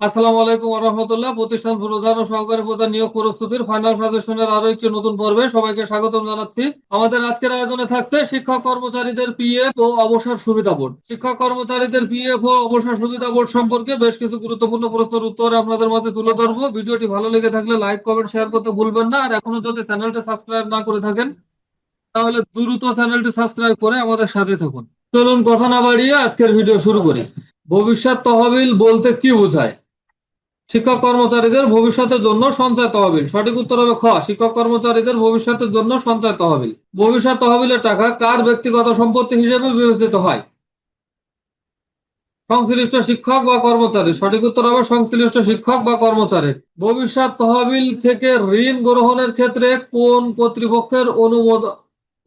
আসসালামু আলাইকুম ওয়া রাহমাতুল্লাহ। প্রতিষ্ঠান প্রধান ও সহকারী প্রধান নিয়োগ প্রস্তুতির ফাইনাল সাজেশনের আরো একটি নতুন পর্বে সবাইকে স্বাগতম জানাচ্ছি। আমাদের আজকের আয়োজনে থাকছে শিক্ষক কর্মচারীদের পিএফ ও অবসর সুবিধা বোর্ড। শিক্ষক কর্মচারীদের পিএফ ও অবসর সুবিধা বোর্ড সম্পর্কে বেশ কিছু গুরুত্বপূর্ণ প্রশ্নের উত্তর আপনাদের মাঝে তুলে ধরবো। ভিডিওটি ভালো লেগে থাকলে লাইক কমেন্ট শেয়ার করতে ভুলবেন না। আর এখনো যদি চ্যানেলটি সাবস্ক্রাইব না করে থাকেন তাহলে দ্রুত চ্যানেলটি সাবস্ক্রাইব করে আমাদের সাথে থাকুন। চলুন কথা না বাড়িয়ে আজকের ভিডিও শুরু করি। ভবিষ্যৎ তহবিল বলতে কি বোঝায়? শিক্ষক কর্মচারীদের ভবিষ্যতের জন্য সঞ্চয় তহবিল। সঠিক উত্তর হবে খ, শিক্ষক কর্মচারীদের ভবিষ্যতের জন্য সঞ্চয় তহবিল। ভবিষ্যৎ তহবিলের টাকা কার ব্যক্তিগত সম্পত্তি হিসেবে বিবেচিত হয়? সংশ্লিষ্ট শিক্ষক বা কর্মচারী। সঠিক উত্তর হবে সংশ্লিষ্ট শিক্ষক বা কর্মচারী। ভবিষ্যৎ তহবিল থেকে ঋণ গ্রহণের ক্ষেত্রে কোন কর্তৃপক্ষের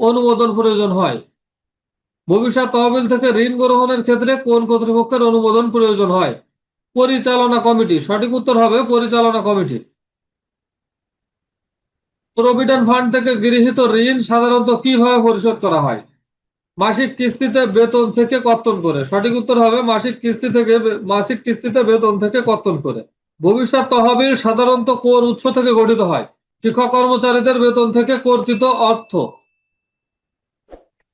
অনুমোদন প্রয়োজন হয়? ভবিষ্যৎ তহবিল থেকে ঋণ গ্রহণের ক্ষেত্রে কোন কর্তৃপক্ষের অনুমোদন প্রয়োজন হয়? পরিচালনা কমিটি। সঠিক উত্তর হবে পরিচালনা কমিটি। প্রভিডেন্ট ফান্ড থেকে গৃহীত ঋণ সাধারণত কিভাবে পরিশোধ করা হয়? মাসিক কিস্তিতে বেতন থেকে কর্তন করে। সঠিক উত্তর হবে মাসিক কিস্তিতে বেতন থেকে কর্তন করে। ভবিষ্যৎ তহবিল সাধারণত কোন উৎস থেকে গঠিত হয়? শিক্ষক কর্মচারীদের বেতন থেকে কর্তৃত অর্থ।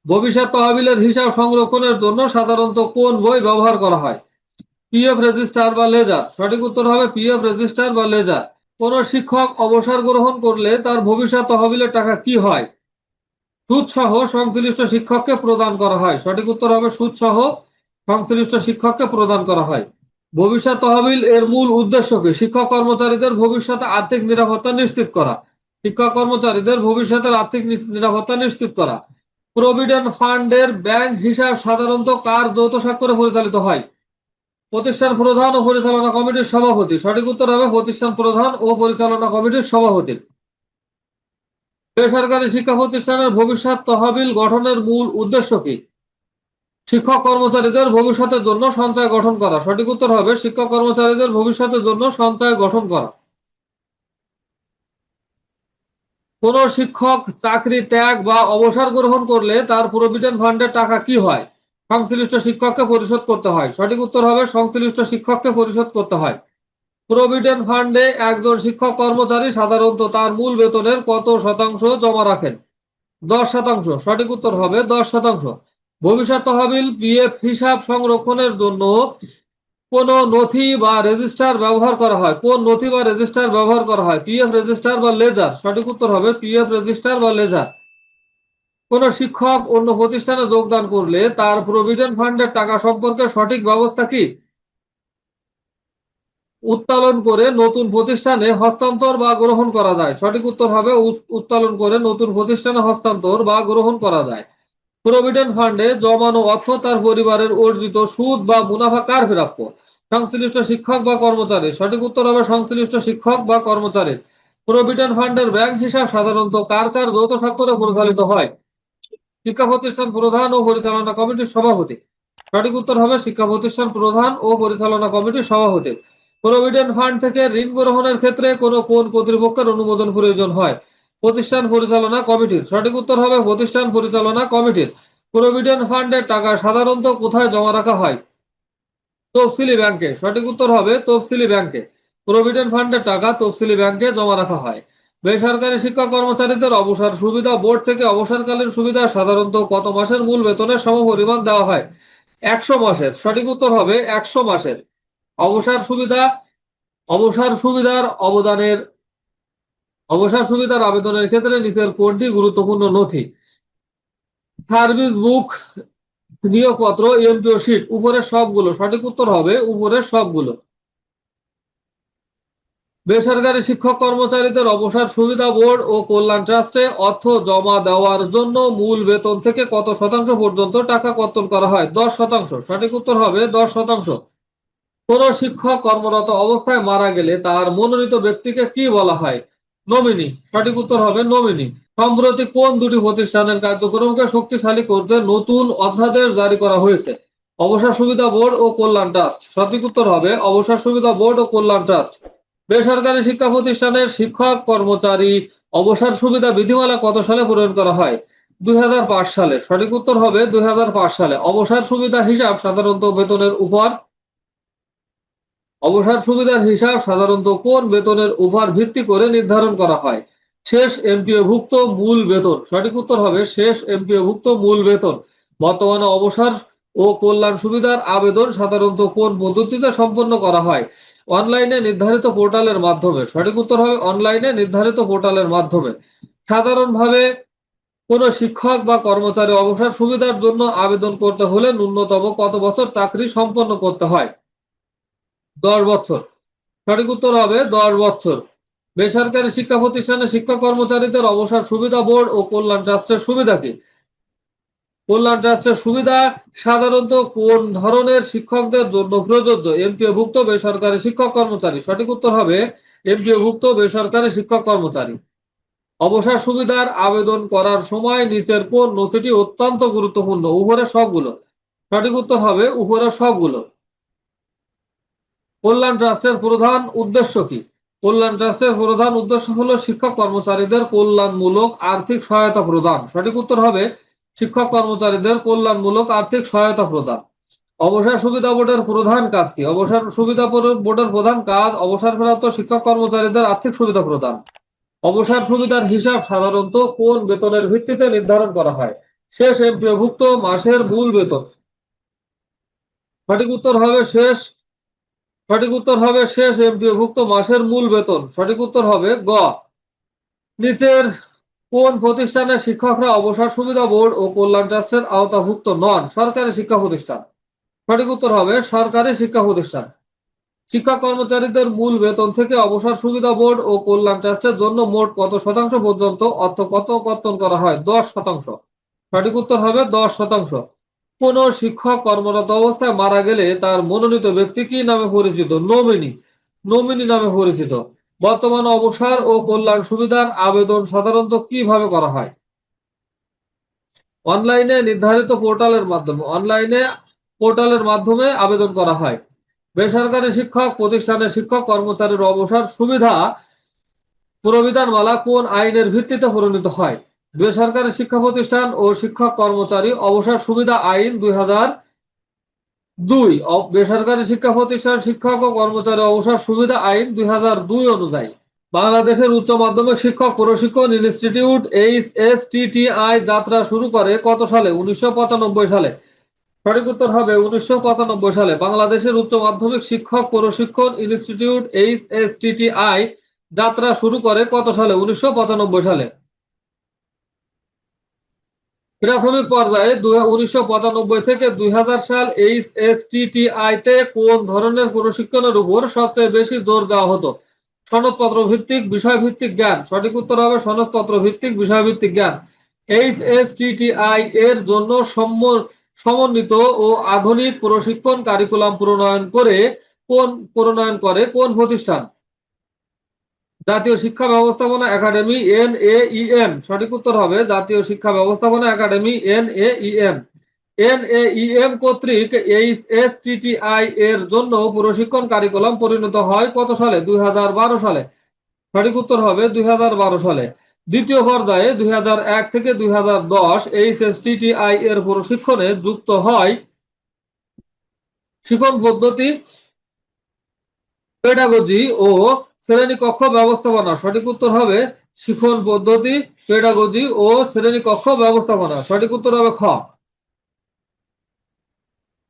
ভবিষ্যৎ তহবিলের হিসাব সংরক্ষণের জন্য সাধারণত কোন বই ব্যবহার করা হয়? পিএফ রেজিস্টার বা লেজার। সঠিক উত্তর হবে পিএফ রেজিস্টার বা লেজার। কোন শিক্ষক অবসর গ্রহণ করলে তার ভবিষ্যৎ তহবিলের টাকা কি হয়? সুদ সহ সংশ্লিষ্ট শিক্ষককে প্রদান করা হয়। সঠিক উত্তর হবে সুদ সহ সংশ্লিষ্ট শিক্ষককে প্রদান করা হয়। ভবিষ্যৎ তহবিল এর মূল উদ্দেশ্য কি? শিক্ষক কর্মচারীদের ভবিষ্যতে আর্থিক নিরাপত্তা নিশ্চিত করা। শিক্ষক কর্মচারীদের ভবিষ্যতের আর্থিক নিরাপত্তা নিশ্চিত করা। প্রভিডেন্ট ফান্ডের ব্যাংক হিসাব সাধারণত কার যৌথ স্বাক্ষরে পরিচালিত হয়? প্রতিষ্ঠান প্রধান ও পরিচালনা কমিটির সভাপতি। সঠিক উত্তর হবে প্রতিষ্ঠান প্রধান ও পরিচালনা কমিটির সভাপতি। বেসরকারি শিক্ষা প্রতিষ্ঠানের ভবিষ্যৎ তহবিল গঠনের মূল উদ্দেশ্য কি? শিক্ষক কর্মচারীদের ভবিষ্যতের জন্য সঞ্চয় গঠন করা। সঠিক উত্তর হবে শিক্ষক কর্মচারীদের ভবিষ্যতের জন্য সঞ্চয় গঠন করা। কোন শিক্ষক চাকরি ত্যাগ বা অবসর গ্রহণ করলে তার প্রভিডেন্ট ফান্ডের টাকা কি হয়? সংশ্লিষ্ট শিক্ষককে পরিশোধ করতে হয়। সঠিক উত্তর হবে সংশ্লিষ্ট শিক্ষককে পরিশোধ করতে হয়। প্রভিডেন্ট ফান্ডে একজন শিক্ষক কর্মচারী সাধারণত তার মূল বেতনের কত শতাংশ জমা রাখেন? 10%। সঠিক উত্তর হবে 10%। ভবিষ্যৎ তহবিল পিএফ হিসাব সংরক্ষণের জন্য কোন নথি বা রেজিস্টার ব্যবহার করা হয়? কোন নথি বা রেজিস্টার ব্যবহার করা হয়? পিএফ রেজিস্টার বা লেজার। সঠিক উত্তর হবে পিএফ রেজিস্টার বা লেজার। কোন শিক্ষক অন্য প্রতিষ্ঠানে যোগদান করলে তার প্রভিডেন্ট ফান্ডের টাকা সম্পর্কে সঠিক ব্যবস্থা কি? উত্তোলন করে নতুন প্রতিষ্ঠানে হস্তান্তর বা গ্রহণ করা যায়। সঠিক উত্তর হবে উত্তোলন করে নতুন প্রতিষ্ঠানে হস্তান্তর বা গ্রহণ করা যায়। প্রভিডেন্ট ফান্ডে জমানো অর্থ তার পরিবারের অর্জিত সুদ বা মুনাফা কার প্রাপ্য? সংশ্লিষ্ট শিক্ষক বা কর্মচারী। সঠিক উত্তর হবে সংশ্লিষ্ট শিক্ষক বা কর্মচারী। প্রভিডেন্ট ফান্ডের ব্যাংক হিসাব সাধারণত কার কার যৌথ স্বাক্ষরে পরিচালিত হয়? শিক্ষা প্রতিষ্ঠান প্রধান ও পরিচালনা কমিটির সভাপতি। সঠিক উত্তর হবে শিক্ষা প্রতিষ্ঠান প্রধান ও পরিচালনা কমিটির সভাপতি। প্রভিডেন্ট ফান্ড থেকে ঋণ গ্রহণের ক্ষেত্রে কোন কর্তৃপক্ষের অনুমোদন প্রয়োজন হয়? প্রতিষ্ঠান পরিচালনা কমিটির। সঠিক উত্তর হবে প্রতিষ্ঠান পরিচালনা কমিটির। প্রভিডেন্ট ফান্ডের টাকা সাধারণত কোথায় জমা রাখা হয়? তফসিলি ব্যাংকে। সঠিক উত্তর হবে তফসিলি ব্যাংকে। প্রভিডেন্ট ফান্ডের টাকা তফসিলি ব্যাংকে জমা রাখা হয়। বেসরকারি শিক্ষক কর্মচারীদের অবসর সুবিধা বোর্ড থেকে অবসরকালীন সুবিধা সাধারণত কত মাসের মূল বেতনের সমপরিমাণ দেওয়া হয়? 100 মাসের। সঠিক উত্তর হবে 100 মাসের। অবসর সুবিধা অবসর সুবিধার অবদানের অবসর সুবিধার আবেদনের ক্ষেত্রে নিচের কোনটি গুরুত্বপূর্ণ নথি? সার্ভিস বুক, নিয়োগপত্র, এমপিও শিট। উপরের সবগুলো। সঠিক উত্তর হবে উপরের সবগুলো। বেসরকারি শিক্ষক কর্মচারীদের অবসর সুবিধা বোর্ড ও কল্যাণ ট্রাস্টে অর্থ জমা দেওয়ার জন্য মূল বেতন থেকে কত শতাংশ পর্যন্ত টাকা কর্তন করা হয়? 10%। সঠিক উত্তর হবে 10%। কোন শিক্ষক কর্মরত অবস্থায় মারা গেলে তার মনোনীত ব্যক্তিকে কি বলা হয়? নমিনি। সঠিক উত্তর হবে নমিনি। সম্প্রতি কোন দুটি প্রতিষ্ঠানের কার্যক্রমকে শক্তিশালী করতে নতুন অধ্যাদেশ জারি করা হয়েছে? অবসর সুবিধা বোর্ড ও কল্যাণ ট্রাস্ট। সঠিক উত্তর হবে অবসর সুবিধা বোর্ড ও কল্যাণ ট্রাস্ট। বেসরকারি শিক্ষা প্রতিষ্ঠানের শিক্ষক কর্মচারী অবসর সুবিধা বিধিমালা কত সালে প্রণয়ন করা হয়? 2005 সালে। সঠিক উত্তর হবে 2005 সালে। অবসর সুবিধা হিসাব সাধারণত বেতনের উপর অবসর সুবিধার হিসাব সাধারণত কোন বেতনের উপর ভিত্তি করে নির্ধারণ করা হয়? শেষ এমপিওভুক্ত মূল বেতন। সঠিক উত্তর হবে শেষ এমপিওভুক্ত মূল বেতন। বর্তমানে অবসর ও কল্যাণ সুবিধার আবেদন সাধারণত কোন পদ্ধতিতে সম্পন্ন করা হয়? অনলাইনে নির্ধারিত পোর্টালের মাধ্যমে। সঠিক উত্তর হবে অনলাইনে নির্ধারিত পোর্টালের মাধ্যমে। সাধারণভাবে কোন শিক্ষক বা কর্মচারী অবসর সুবিধার জন্য আবেদন করতে হলে ন্যূনতম কত বছর চাকরি সম্পন্ন করতে হয়? 10 বছর। সঠিক উত্তর হবে 10 বছর। বেসরকারি শিক্ষা প্রতিষ্ঠানে শিক্ষক কর্মচারীদের অবসর সুবিধা বোর্ড ও কল্যাণ ট্রাস্টের সুবিধা কি? কল্যাণ ট্রাস্টের সুবিধা সাধারণত কোন ধরনের শিক্ষকদের জন্য প্রযোজ্য? এমপিওভুক্ত বেসরকারি শিক্ষক কর্মচারী। সঠিক উত্তর হবে এমপিওভুক্ত বেসরকারি শিক্ষক কর্মচারী। অবসর সুবিধার আবেদন করার সময় নিচের কোন নথিটি অত্যন্ত গুরুত্বপূর্ণ? উপরের সবগুলো। সঠিক উত্তর হবে উপরের সবগুলো। কল্যাণ ট্রাস্টের প্রধান উদ্দেশ্য কি? কল্যাণ ট্রাস্টের প্রধান উদ্দেশ্য হলো শিক্ষক কর্মচারীদের কল্যাণমূলক আর্থিক সহায়তা প্রদান। সঠিক উত্তর হবে শিক্ষক কর্মচারীদের কল্যাণমূলক আর্থিক সহায়তা প্রদান। অবসর সুবিধা বোর্ডের প্রধান কাজ কি? অবসর সুবিধা বোর্ডের প্রধান কাজ অবসরপ্রাপ্ত শিক্ষক কর্মচারীদের আর্থিক সুবিধা প্রদান। অবসর সুবিধার হিসাব সাধারণত কোন বেতনের ভিত্তিতে নির্ধারণ করা হয়? শেষ এমপিওভুক্ত মাসের মূল বেতন। সঠিক উত্তর হবে শেষ সঠিক উত্তর হবে শেষ এমপিওভুক্ত মাসের মূল বেতন। সঠিক উত্তর হবে গ। নিচের কোন প্রতিষ্ঠানের শিক্ষকরা অবসর সুবিধা বোর্ড ও কল্যাণ ট্রাস্টের আওতাভুক্ত নন? সরকারি শিক্ষা প্রতিষ্ঠান। সঠিক উত্তর হবে সরকারি শিক্ষা প্রতিষ্ঠান। শিক্ষক কর্মচারীদের মূল বেতন থেকে অবসর সুবিধা বোর্ড ও কল্যাণ ট্রাস্টের জন্য মোট কত শতাংশ পর্যন্ত অর্থ কত কর্তন করা হয়? 10%। সঠিক উত্তর হবে 10%। কোন শিক্ষক কর্মরত অবস্থায় মারা গেলে তার মনোনীত ব্যক্তি কি নামে পরিচিত? নমিনি। নমিনি নামে পরিচিত। বর্তমানে অবসর ও কল্যাণ সুবিধার আবেদন সাধারণত কিভাবে করা হয়? অনলাইনে নির্ধারিত পোর্টালের মাধ্যমে। অনলাইনে পোর্টালের মাধ্যমে আবেদন করা হয়। বেসরকারি শিক্ষক প্রতিষ্ঠানের শিক্ষক কর্মচারীর অবসর সুবিধা প্রবিধানমালা কোন আইনের ভিত্তিতে প্রণীত হয়? বেসরকারি শিক্ষা প্রতিষ্ঠান ও শিক্ষক কর্মচারী অবসর সুবিধা আইন 2002। বেসরকারি শিক্ষা প্রতিষ্ঠান শিক্ষক ও কর্মচারী অবসর সুবিধা আইন 2002 অনুযায়ী। বাংলাদেশের উচ্চ মাধ্যমিক শিক্ষক প্রশিক্ষণ ইনস্টিটিউট HSTTI যাত্রা শুরু করে কত সালে? 1995 সালে। সঠিক উত্তর হবে 1995 সালে। বাংলাদেশের উচ্চ মাধ্যমিক শিক্ষক প্রশিক্ষণ ইনস্টিটিউট HSTTI যাত্রা শুরু করে কত সালে? 1995 সালে। প্রাথমিক পর্যায়ে 1995 থেকে 2000 সাল HSTTI তে কোন ধরনের প্রশিক্ষণের উপর সবচেয়ে বেশি জোর দেওয়া হতো? সনদপত্র ভিত্তিক বিষয়ভিত্তিক জ্ঞান। সঠিক উত্তর হবে সনদপত্র ভিত্তিক বিষয়ভিত্তিক জ্ঞান। HSTTI এর জন্য সমন্বিত ও আধুনিক প্রশিক্ষণ কারিকুলাম প্রণয়ন করে কোন প্রতিষ্ঠান? জাতীয় শিক্ষা ব্যবস্থাপনা একাডেমি NAEM। সঠিক উত্তর হবে জাতীয় শিক্ষা ব্যবস্থাপনা একাডেমি NAEM। NAEM কর্তৃক HSTTI এর জন্য প্রশিক্ষণ কারিকুলাম পরিণত হয় কত সালে? 2012 সালে। সঠিক উত্তর হবে 2012 সালে। দ্বিতীয় পর্যায়ে 2001 থেকে 2010 HSTTI এর প্রশিক্ষণে যুক্ত হয় শিক্ষণ পদ্ধতি, পেডাগজি ও শ্রেণীকক্ষ ব্যবস্থাপনা। সঠিক উত্তর হবে শিক্ষণ পদ্ধতি, পেডাগজি ও শ্রেণীকক্ষ ব্যবস্থাপনা। সঠিক উত্তর হবে খ।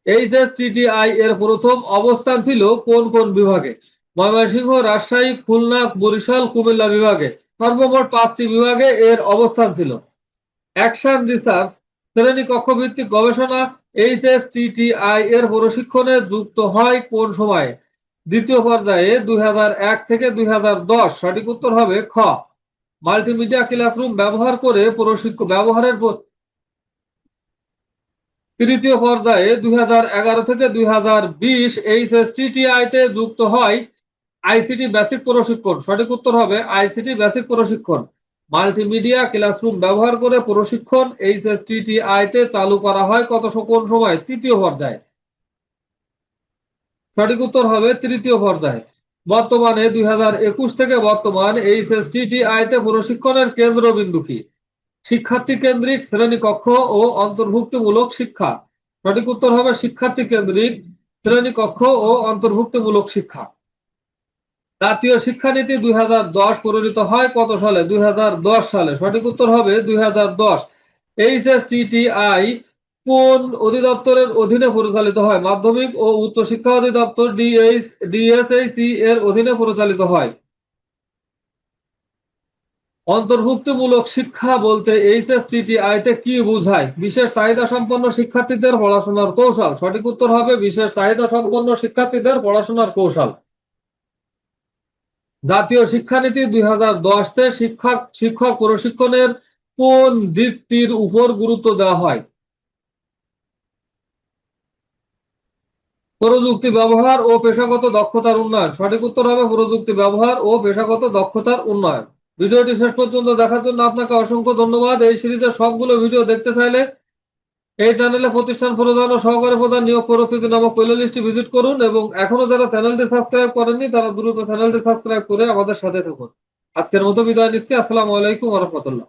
HSTTI এর প্রথম অবস্থান ছিল কোন কোন বিভাগে? ময়মনসিংহ, রাজশাহী, খুলনা, বরিশাল, কুমিল্লা বিভাগে। সর্বমোট 5টি বিভাগে এর অবস্থান ছিল। অ্যাকশন রিসার্চ শ্রেণীকক্ষ ভিত্তিক গবেষণা HSTTI এর প্রশিক্ষণে যুক্ত হয় কোন সময়ে? দ্বিতীয় পর্যায়ে 2001 থেকে 2010। সঠিক উত্তর হবে খ। মাল্টিমিডিয়া ক্লাসরুম ব্যবহার করে ব্যবহারের তৃতীয় পর্যায়ে 2011 থেকে 2020 HSTTI তে যুক্ত হয় আইসিটি বেসিক প্রশিক্ষণ। সঠিক উত্তর হবে আইসিটি বেসিক প্রশিক্ষণ। মাল্টিমিডিয়া ক্লাসরুম ব্যবহার করে প্রশিক্ষণ HSTTI তে চালু করা হয় কোন সময়? তৃতীয় পর্যায়ে। সঠিক উত্তর হবে তৃতীয় পর্যায়ে। বর্তমানে 2021 থেকে বর্তমান HSTTI তে প্রশিক্ষণের কেন্দ্রবিন্দু কি? শিক্ষার্থী কেন্দ্রিক শ্রেণীকক্ষ ও অন্তর্ভুক্তিমূলক শিক্ষা। সঠিক উত্তর হবে শিক্ষার্থী কেন্দ্রিক শ্রেণীকক্ষ ও অন্তর্ভুক্তিমূলক শিক্ষা। জাতীয় শিক্ষানীতি 2010 প্রণীত হয় কত সালে? 2010 সালে। সঠিক উত্তর হবে 2010। HSTTI কোন অধিদপ্তরের অধীনে পরিচালিত হয়? মাধ্যমিক ও উচ্চ শিক্ষা অধিদপ্তর DSAC এর অধীনে পরিচালিত হয়। অন্তর্ভুক্তিমূলক শিক্ষা বলতে HSTTI তে কি বোঝায়? বিশেষ চাহিদা সম্পন্ন শিক্ষার্থীদের পড়াশোনার কৌশল। সঠিক উত্তর হবে বিশেষ চাহিদা সম্পন্ন শিক্ষার্থীদের পড়াশোনার কৌশল। জাতীয় শিক্ষানীতি 2010 তে শিক্ষক প্রশিক্ষণের কোন দিকটির উপর গুরুত্ব দেওয়া হয়? প্রযুক্তি ব্যবহার ও পেশাগত দক্ষতার উন্নয়ন। সঠিক উত্তর হবে প্রযুক্তি ব্যবহার ও পেশাগত দক্ষতার উন্নয়ন। ভিডিওটি শেষ পর্যন্ত দেখার জন্য আপনাকে অসংখ্য ধন্যবাদ। এই সিরিজের সবগুলো ভিডিও দেখতে চাইলে এই চ্যানেলে প্রতিষ্ঠান প্রধান ও সহকারী প্রধান নিয়োগ প্রস্তুতি নামক প্লেলিস্টটি ভিজিট করুন এবং এখনো যারা চ্যানেলটি সাবস্ক্রাইব করেননি তারা দ্রুত চ্যানেলটি সাবস্ক্রাইব করে আমাদের সাথে থাকুন। আজকের মতো বিদায় নিচ্ছি। আসসালামু আলাইকুম ওয়া রাহমাতুল্লাহ।